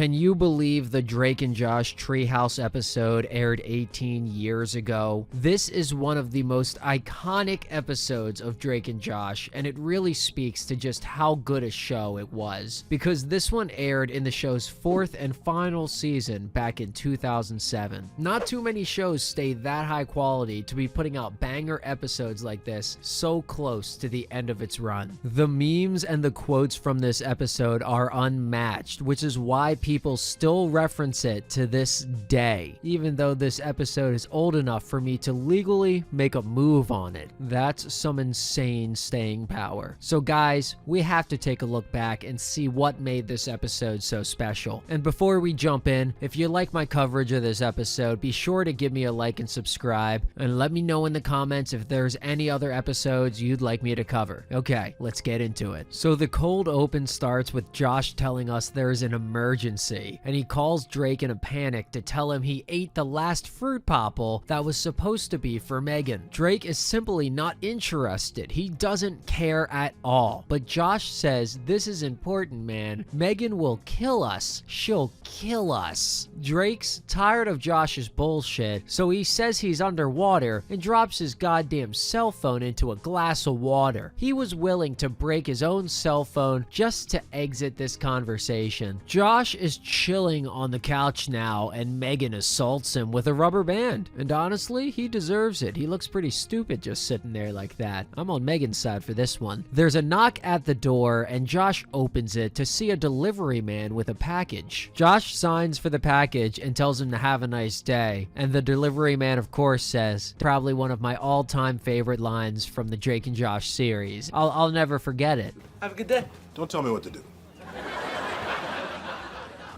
Can you believe the Drake and Josh Treehouse episode aired 18 years ago? This is one of the most iconic episodes of Drake and Josh, and it really speaks to just how good a show it was, because this one aired in the show's fourth and final season back in 2007. Not too many shows stay that high quality to be putting out banger episodes like this so close to the end of its run. The memes and the quotes from this episode are unmatched, which is why people still reference it to this day, even though this episode is old enough for me to legally make a move on it. That's some insane staying power. So guys, we have to take a look back and see what made this episode so special. And before we jump in, if you like my coverage of this episode, be sure to give me a like and subscribe, and let me know in the comments if there's any other episodes you'd like me to cover. Okay, let's get into it. So the cold open starts with Josh telling us there's an emergency, and he calls Drake in a panic to tell him he ate the last fruit popple that was supposed to be for Megan. Drake is simply not interested. He doesn't care at all. But Josh says, "This is important, man. Megan will kill us. She'll kill us." Drake's tired of Josh's bullshit, so he says he's underwater and drops his goddamn cell phone into a glass of water. He was willing to break his own cell phone just to exit this conversation. Josh is chilling on the couch now, and Megan assaults him with a rubber band. And honestly, he deserves it. He looks pretty stupid just sitting there like that. I'm on Megan's side for this one. There's a knock at the door, and Josh opens it to see a delivery man with a package. Josh signs for the package and tells him to have a nice day. And the delivery man, of course, says, probably one of my all-time favorite lines from the Drake and Josh series. I'll never forget it. Have a good day. Don't tell me what to do.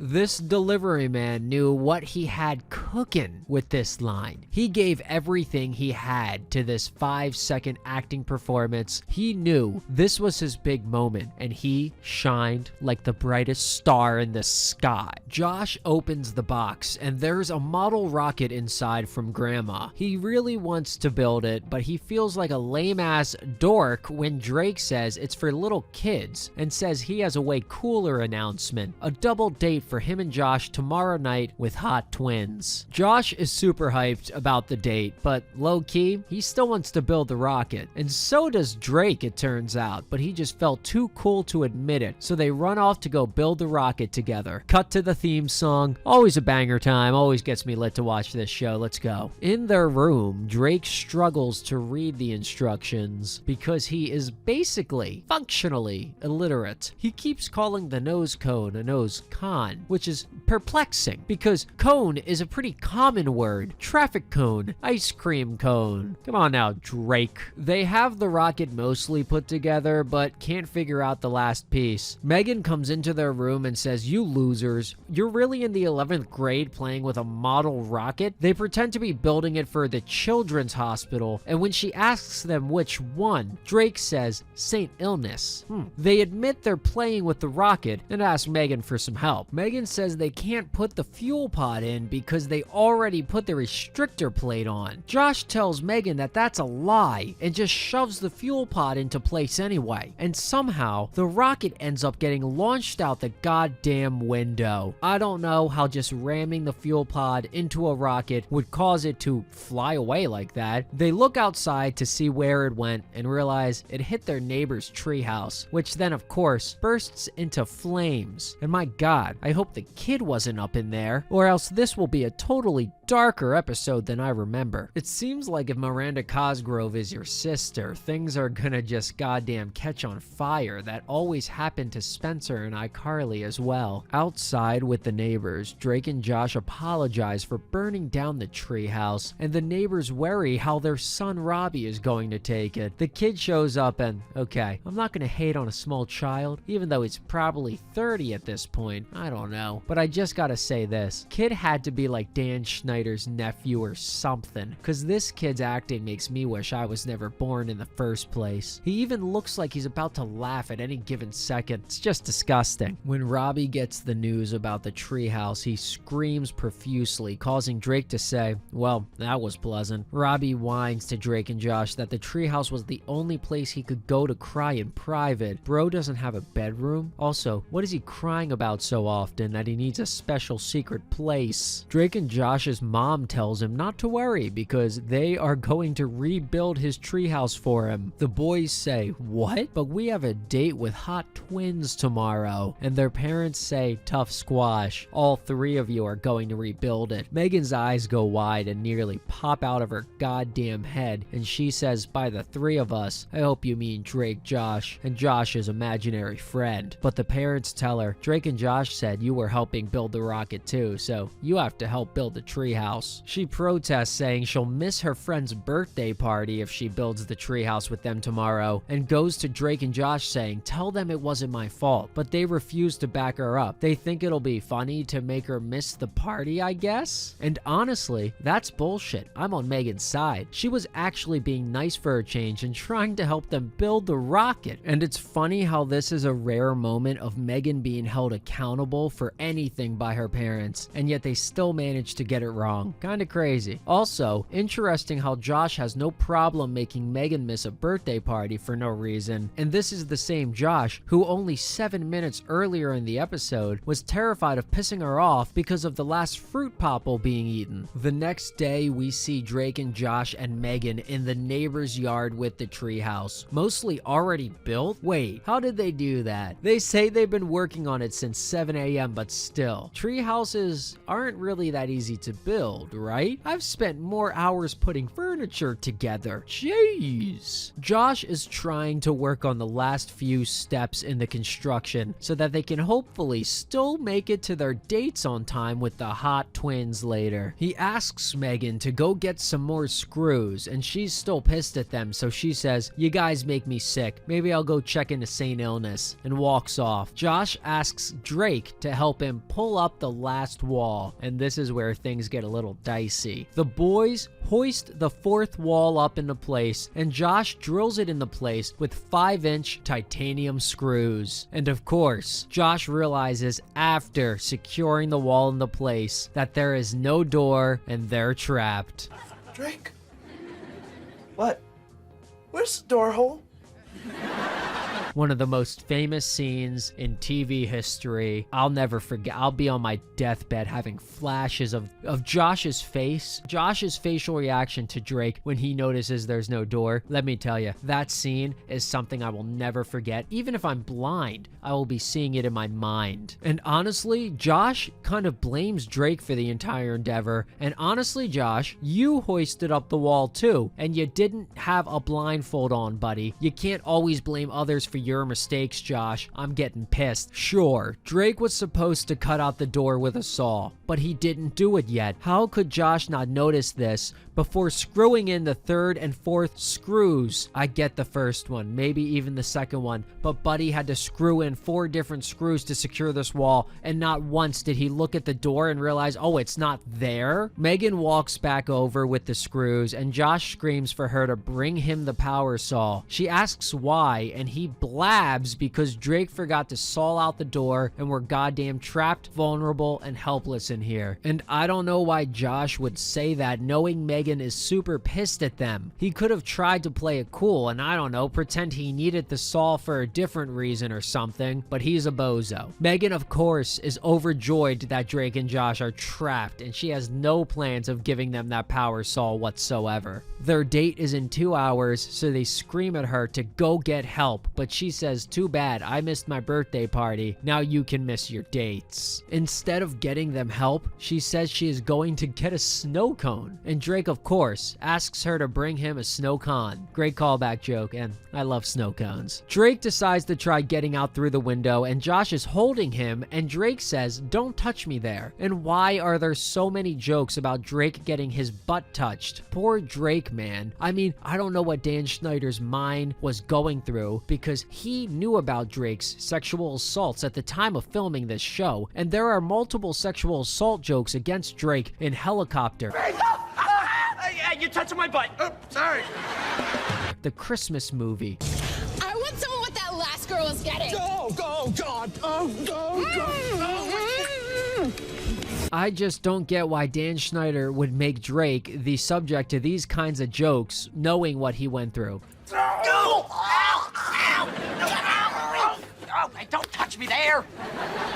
This delivery man knew what he had cooking with this line. He gave everything he had to this 5-second acting performance. He knew this was his big moment, and he shined like the brightest star in the sky. Josh opens the box, and there's a model rocket inside from Grandma. He really wants to build it, but he feels like a lame-ass dork when Drake says it's for little kids, and says he has a way cooler announcement, a double date for him and Josh tomorrow night with hot twins. Josh is super hyped about the date, but low-key, he still wants to build the rocket. And so does Drake, it turns out, but he just felt too cool to admit it, so they run off to go build the rocket together. Cut to the theme song. Always a banger time, always gets me lit to watch this show. Let's go. In their room, Drake struggles to read the instructions because he is basically, functionally illiterate. He keeps calling the nose cone a nose con, which is perplexing because cone is a pretty common word. Traffic cone, ice cream cone. Come on now, Drake. They have the rocket mostly put together, but can't figure out the last piece. Megan comes into their room and says, "You losers, you're really in the 11th grade playing with a model rocket?" They pretend to be building it for the children's hospital, and when she asks them which one, Drake says, "St. Illness." They admit they're playing with the rocket and ask Megan for some help. Megan says they can't put the fuel pod in because they already put the restrictor plate on. Josh tells Megan that that's a lie and just shoves the fuel pod into place anyway. And somehow, the rocket ends up getting launched out the goddamn window. I don't know how just ramming the fuel pod into a rocket would cause it to fly away like that. They look outside to see where it went and realize it hit their neighbor's treehouse, which then of course bursts into flames. And my god, I hope the kid wasn't up in there, or else this will be a totally darker episode than I remember. It seems like if Miranda Cosgrove is your sister, things are gonna just goddamn catch on fire. That always happened to Spencer and iCarly as well. Outside with the neighbors, Drake and Josh apologize for burning down the treehouse, and the neighbors worry how their son Robbie is going to take it. The kid shows up and, okay, I'm not gonna hate on a small child, even though he's probably 30 at this point. I don't know. But I just gotta say this. Kid had to be like Dan Schneider's nephew or something, cause this kid's acting makes me wish I was never born in the first place. He even looks like he's about to laugh at any given second. It's just disgusting. When Robbie gets the news about the treehouse, he screams profusely, causing Drake to say, "Well, that was pleasant." Robbie whines to Drake and Josh that the treehouse was the only place he could go to cry in private. Bro doesn't have a bedroom. Also, what is he crying about so often that he needs a a special secret place. Drake and Josh's mom tells him not to worry because they are going to rebuild his treehouse for him. The boys say, "What? But we have a date with hot twins tomorrow." And their parents say, "Tough squash. All three of you are going to rebuild it." Megan's eyes go wide and nearly pop out of her goddamn head, and she says, "By the three of us, I hope you mean Drake, Josh, and Josh's imaginary friend." But the parents tell her, "Drake and Josh said you were helping build the rocket too, so you have to help build the treehouse." She protests, saying she'll miss her friend's birthday party if she builds the treehouse with them tomorrow, and goes to Drake and Josh saying, "Tell them it wasn't my fault." But they refuse to back her up. They think it'll be funny to make her miss the party, I guess? And honestly, that's bullshit. I'm on Megan's side. She was actually being nice for a change and trying to help them build the rocket. And it's funny how this is a rare moment of Megan being held accountable for anything by her parents, and yet they still managed to get it wrong. Kinda crazy. Also, interesting how Josh has no problem making Megan miss a birthday party for no reason. And this is the same Josh who only 7 minutes earlier in the episode was terrified of pissing her off because of the last fruit popple being eaten. The next day, we see Drake and Josh and Megan in the neighbor's yard with the treehouse. Mostly already built? Wait, how did they do that? They say they've been working on it since 7 a.m., but still. Treehouses aren't really that easy to build, right? I've spent more hours putting furniture together. Jeez. Josh is trying to work on the last few steps in the construction so that they can hopefully still make it to their dates on time with the hot twins later. He asks Megan to go get some more screws, and she's still pissed at them, so she says, "You guys make me sick. Maybe I'll go check into St. Illness," and walks off. Josh asks Drake to help him pull up the last wall, and this is where things get a little dicey. The boys hoist the fourth wall up into place, and Josh drills it into place with 5-inch titanium screws. And of course, Josh realizes after securing the wall into place that there is no door and they're trapped. Drake? What? Where's the door hole? One of the most famous scenes in TV history. I'll never forget. I'll be on my deathbed having flashes of Josh's face. Josh's facial reaction to Drake when he notices there's no door. Let me tell you, that scene is something I will never forget. Even if I'm blind, I will be seeing it in my mind. And honestly, Josh kind of blames Drake for the entire endeavor. And honestly, Josh, you hoisted up the wall too, and you didn't have a blindfold on, buddy. You can't always blame others for your mistakes, Josh. I'm getting pissed. Sure, Drake was supposed to cut out the door with a saw, but he didn't do it yet. How could Josh not notice this before screwing in the third and fourth screws? I get the first one, maybe even the second one, but Buddy had to screw in 4 different screws to secure this wall, and not once did he look at the door and realize, oh, it's not there? Megan walks back over with the screws, and Josh screams for her to bring him the power saw. She asks why, and he blabs because Drake forgot to saw out the door and we're goddamn trapped, vulnerable, and helpless in here. And I don't know why Josh would say that knowing Megan is super pissed at them. He could have tried to play it cool and, I don't know, pretend he needed the saw for a different reason or something, but he's a bozo. Megan, of course, is overjoyed that Drake and Josh are trapped, and she has no plans of giving them that power saw whatsoever. Their date is in 2 hours, so they scream at her to go get help, but she says, "Too bad, I missed my birthday party. Now you can miss your dates." Instead of getting them help, she says she is going to get a snow cone. And Drake, of course, asks her to bring him a snow cone. Great callback joke, and I love snow cones. Drake decides to try getting out through the window, and Josh is holding him, and Drake says, "Don't touch me there." And why are there so many jokes about Drake getting his butt touched? Poor Drake, man. I mean, I don't know what Dan Schneider's mind was going through, because he knew about Drake's sexual assaults at the time of filming this show, and there are multiple sexual assault jokes against Drake in Helicopter. You're touching my butt. Oh, sorry. The Christmas movie. I want someone what that last girl was getting. Go, God. Oh, go. I just don't get why Dan Schneider would make Drake the subject to these kinds of jokes, knowing what he went through. Go! Ow! Ow! Ow! Ow! Don't touch me. me there.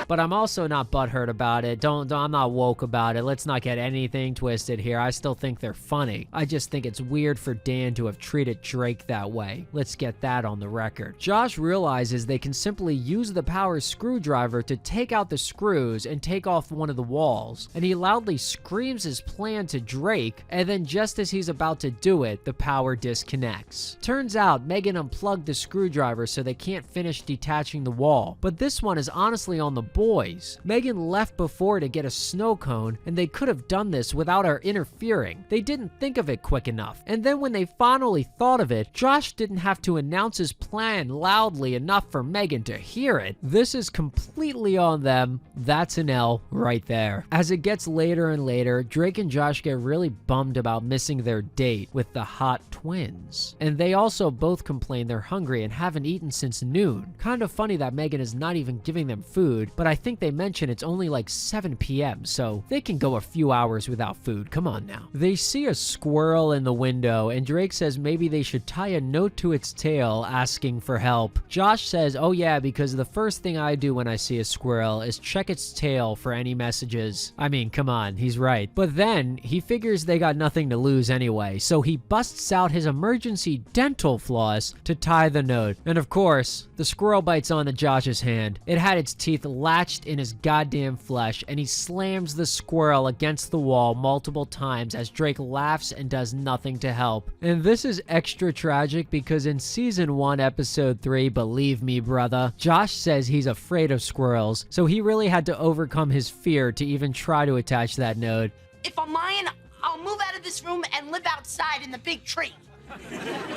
But I'm also not butthurt about it. I'm not woke about it. Let's not get anything twisted here. I still think they're funny. I just think it's weird for Dan to have treated Drake that way. Let's get that on the record. Josh realizes they can simply use the power screwdriver to take out the screws and take off one of the walls. And he loudly screams his plan to Drake, and then just as he's about to do it, the power disconnects. Turns out Megan unplugged the screwdriver so they can't finish detaching the wall. But this one is honestly on the boys. Megan left before to get a snow cone, and they could have done this without her interfering. They didn't think of it quick enough. And then when they finally thought of it, Josh didn't have to announce his plan loudly enough for Megan to hear it. This is completely on them. That's an L right there. As it gets later and later, Drake and Josh get really bummed about missing their date with the hot twins. And they also both complain they're hungry and haven't eaten since noon. Kind of funny that Megan is not even giving them food, but I think they mention it's only like 7 p.m., so they can go a few hours without food. Come on now. They see a squirrel in the window, and Drake says maybe they should tie a note to its tail asking for help. Josh says, oh yeah, because the first thing I do when I see a squirrel is check its tail for any messages. I mean, come on, he's right. But then he figures they got nothing to lose anyway, so he busts out his emergency dental floss to tie the note. And of course, the squirrel bites onto Josh's hand. It had its teeth latched in his goddamn flesh, and he slams the squirrel against the wall multiple times as Drake laughs and does nothing to help. And this is extra tragic because in season 1, episode 3, Believe Me Brother, Josh says he's afraid of squirrels, so he really had to overcome his fear to even try to attach that note. If I'm lying, I'll move out of this room and live outside in the big tree.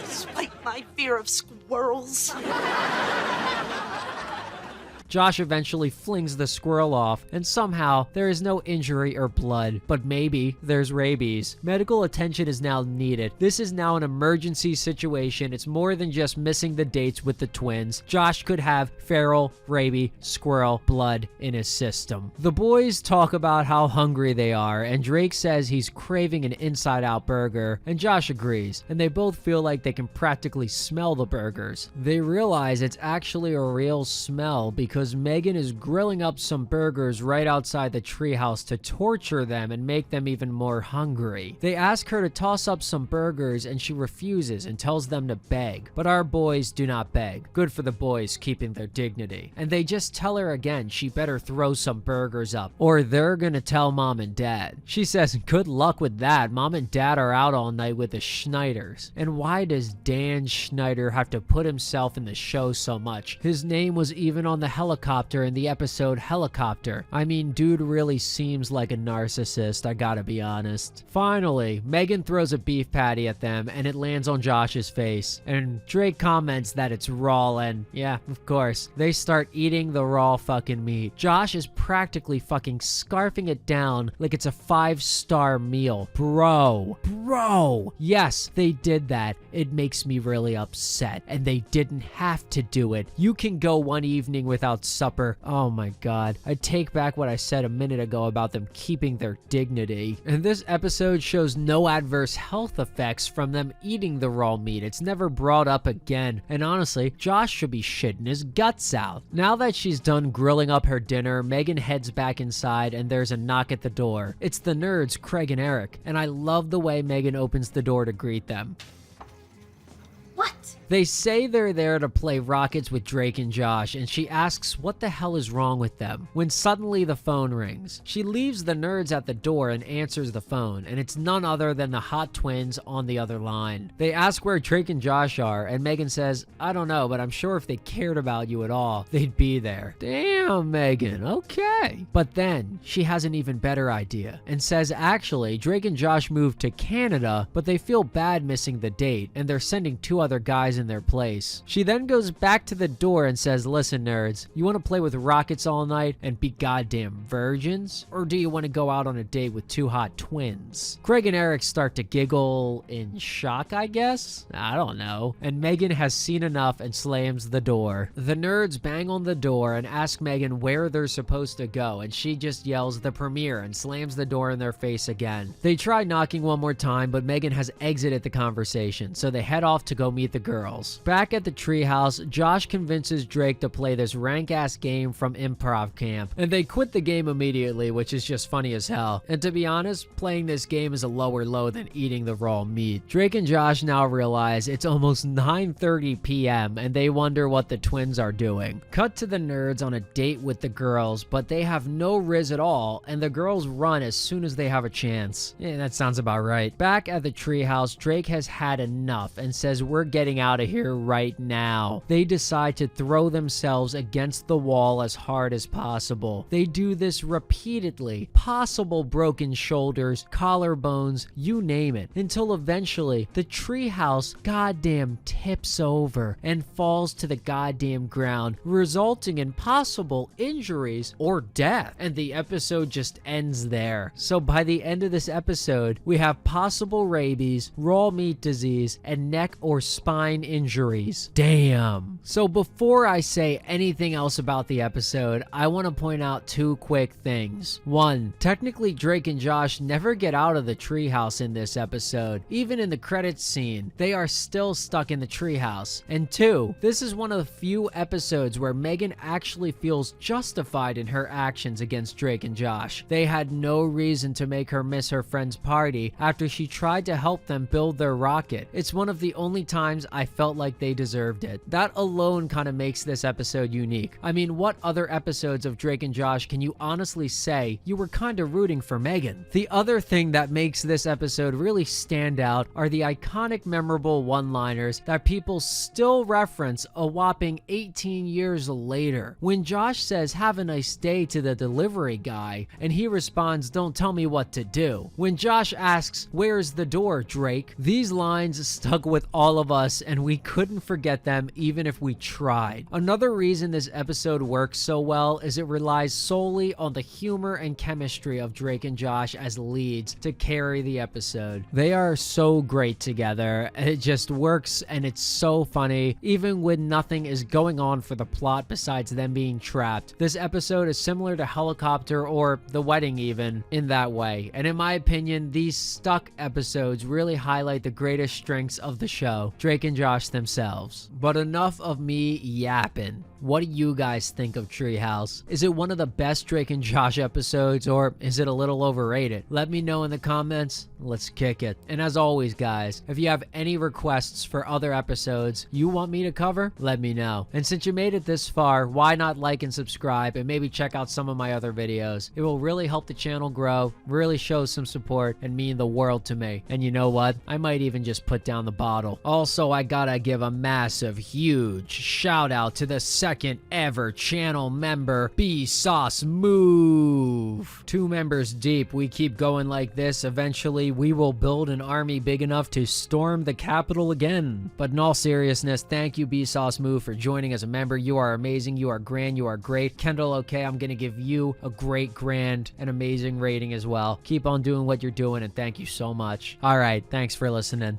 Despite my fear of squirrels. Josh eventually flings the squirrel off, and somehow there is no injury or blood, but maybe there's rabies. Medical attention is now needed. This is now an emergency situation. It's more than just missing the dates with the twins. Josh could have feral, rabies, squirrel blood in his system. The boys talk about how hungry they are, and Drake says he's craving an inside-out burger, and Josh agrees, and they both feel like they can practically smell the burgers. They realize it's actually a real smell because Megan is grilling up some burgers right outside the treehouse to torture them and make them even more hungry. They ask her to toss up some burgers and she refuses and tells them to beg. But our boys do not beg. Good for the boys keeping their dignity. And they just tell her again she better throw some burgers up or they're gonna tell mom and dad. She says good luck with that. Mom and dad are out all night with the Schneiders. And why does Dan Schneider have to put himself in the show so much? His name was even on the helicopter in the episode Helicopter. I mean, dude really seems like a narcissist, I gotta be honest. Finally, Megan throws a beef patty at them and it lands on Josh's face. And Drake comments that it's raw and yeah, of course, they start eating the raw fucking meat. Josh is practically fucking scarfing it down like it's a 5-star meal. Bro. Yes, they did that. It makes me really upset. And they didn't have to do it. You can go one evening without supper. Oh my god. I take back what I said a minute ago about them keeping their dignity. And this episode shows no adverse health effects from them eating the raw meat. It's never brought up again. And honestly, Josh should be shitting his guts out. Now that she's done grilling up her dinner, Megan heads back inside and there's a knock at the door. It's the nerds, Craig and Eric, and I love the way Megan opens the door to greet them. What? They say they're there to play Rockets with Drake and Josh, and she asks what the hell is wrong with them, when suddenly the phone rings. She leaves the nerds at the door and answers the phone, and it's none other than the hot twins on the other line. They ask where Drake and Josh are, and Megan says, I don't know, but I'm sure if they cared about you at all, they'd be there. Damn, Megan, okay. But then, she has an even better idea, and says actually, Drake and Josh moved to Canada, but they feel bad missing the date, and they're sending 2 other guys in their place. She then goes back to the door and says, listen nerds, you want to play with rockets all night and be goddamn virgins? Or do you want to go out on a date with 2 hot twins? Craig and Eric start to giggle in shock, I guess? I don't know. And Megan has seen enough and slams the door. The nerds bang on the door and ask Megan where they're supposed to go, and she just yells the premiere and slams the door in their face again. They try knocking one more time, but Megan has exited the conversation, so they head off to go meet the girl. girls. Back at the treehouse, Josh convinces Drake to play this rank-ass game from improv camp, and they quit the game immediately, which is just funny as hell. And to be honest, playing this game is a lower low than eating the raw meat. Drake and Josh now realize it's almost 9:30 p.m. and they wonder what the twins are doing. Cut to the nerds on a date with the girls, but they have no riz at all, and the girls run as soon as they have a chance. Yeah, that sounds about right. Back at the treehouse, Drake has had enough and says we're getting out of here right now. They decide to throw themselves against the wall as hard as possible. They do this repeatedly, possible broken shoulders, collarbones, you name it, until eventually the treehouse goddamn tips over and falls to the goddamn ground, resulting in possible injuries or death. And the episode just ends there. So by the end of this episode, we have possible rabies, raw meat disease, and neck or spine injuries. Damn. So before I say anything else about the episode, I want to point out two quick things. One, technically Drake and Josh never get out of the treehouse in this episode. Even in the credits scene, they are still stuck in the treehouse. And two, this is one of the few episodes where Megan actually feels justified in her actions against Drake and Josh. They had no reason to make her miss her friend's party after she tried to help them build their rocket. It's one of the only times I felt like they deserved it. That alone kind of makes this episode unique. I mean, what other episodes of Drake and Josh can you honestly say you were kind of rooting for Megan? The other thing that makes this episode really stand out are the iconic memorable one-liners that people still reference a whopping 18 years later. When Josh says have a nice day to the delivery guy and he responds don't tell me what to do. When Josh asks where's the door, Drake? These lines stuck with all of us and we couldn't forget them even if we tried. Another reason this episode works so well is it relies solely on the humor and chemistry of Drake and Josh as leads to carry the episode. They are so great together. It just works and it's so funny even when nothing is going on for the plot besides them being trapped. This episode is similar to Helicopter or The Wedding even in that way. And in my opinion, these stuck episodes really highlight the greatest strengths of the show, Drake and Josh themselves. But enough of me yapping. What do you guys think of Treehouse? Is it one of the best Drake and Josh episodes or is it a little overrated? Let me know in the comments. Let's kick it. And as always, guys, if you have any requests for other episodes you want me to cover, let me know. And since you made it this far, why not like and subscribe and maybe check out some of my other videos? It will really help the channel grow, really show some support, and mean the world to me. And you know what? I might even just put down the bottle. Also, I gotta give a massive, huge shout out to the second ever channel member, Bsosmoove. 2 members deep, we keep going like this. Eventually, we will build an army big enough to storm the Capitol again. But in all seriousness, thank you, Bsosmoove, for joining as a member. You are amazing, you are grand, you are great. Kendyl, okay, I'm gonna give you a great, grand, and amazing rating as well. Keep on doing what you're doing, and thank you so much. All right, thanks for listening.